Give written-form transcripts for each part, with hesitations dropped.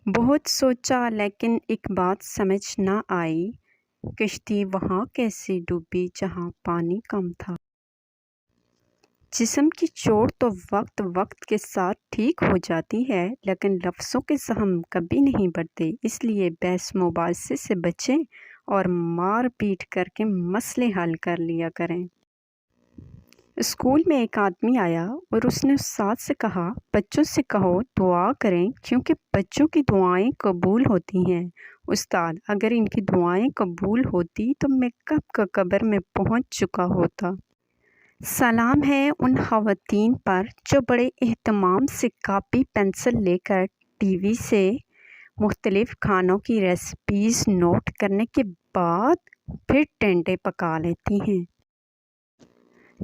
بہت سوچا لیکن ایک بات سمجھ نہ آئی، کشتی وہاں کیسے ڈوبی جہاں پانی کم تھا۔ جسم کی چوٹ تو وقت وقت کے ساتھ ٹھیک ہو جاتی ہے، لیکن لفظوں کے زخم کبھی نہیں بڑھتے۔ اس لیے بحث مباحثے سے بچیں اور مار پیٹ کر کے مسئلے حل کر لیا کریں۔ اسکول میں ایک آدمی آیا اور اس نے استاد سے کہا، بچوں سے کہو دعا کریں کیونکہ بچوں کی دعائیں قبول ہوتی ہیں۔ استاد، اگر ان کی دعائیں قبول ہوتی تو میں کب کا قبر میں پہنچ چکا ہوتا۔ سلام ہے ان خواتین پر جو بڑے اہتمام سے کاپی پنسل لے کر ٹی وی سے مختلف کھانوں کی ریسیپیز نوٹ کرنے کے بعد پھر ٹینڈے پکا لیتی ہیں۔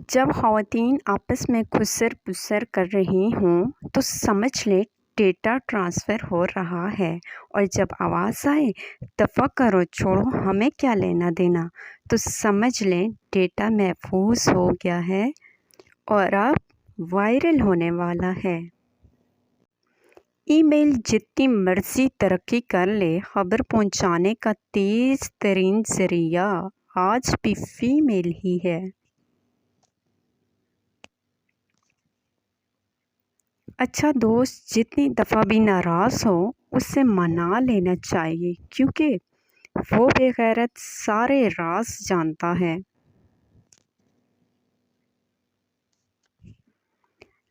جب خواتین آپس میں خسر پسر کر رہی ہوں تو سمجھ لیں ڈیٹا ٹرانسفر ہو رہا ہے، اور جب آواز آئے دفع کرو چھوڑو ہمیں کیا لینا دینا، تو سمجھ لیں ڈیٹا محفوظ ہو گیا ہے اور اب وائرل ہونے والا ہے۔ ای میل جتنی مرضی ترقی کر لے، خبر پہنچانے کا تیز ترین ذریعہ آج بھی فی میل ہی ہے۔ اچھا دوست جتنی دفعہ بھی ناراض ہو اس سے منا لینا چاہیے، کیونکہ وہ بے غیرت سارے راز جانتا ہے۔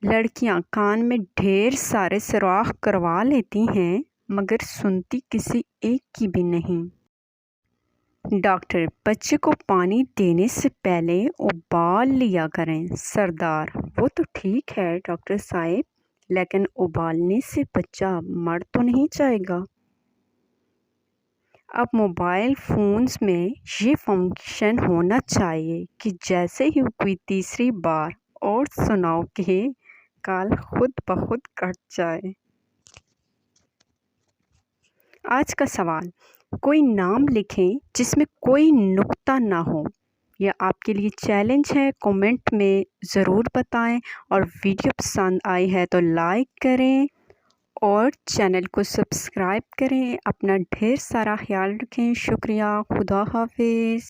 لڑکیاں کان میں ڈھیر سارے سوراخ کروا لیتی ہیں مگر سنتی کسی ایک کی بھی نہیں۔ ڈاکٹر، بچے کو پانی دینے سے پہلے ابال لیا کریں۔ سردار، وہ تو ٹھیک ہے ڈاکٹر صاحب، لیکن ابالنے سے بچہ مر تو نہیں جائے گا۔ اب موبائل فونز میں یہ فنکشن ہونا چاہیے کہ جیسے ہی کوئی تیسری بار اور سناؤ کہ کال خود بخود کٹ جائے۔ آج کا سوال، کوئی نام لکھیں جس میں کوئی نقطہ نہ ہو۔ یہ آپ کے لیے چیلنج ہے، کومنٹ میں ضرور بتائیں، اور ویڈیو پسند آئی ہے تو لائک کریں اور چینل کو سبسکرائب کریں۔ اپنا ڈھیر سارا خیال رکھیں۔ شکریہ۔ خدا حافظ۔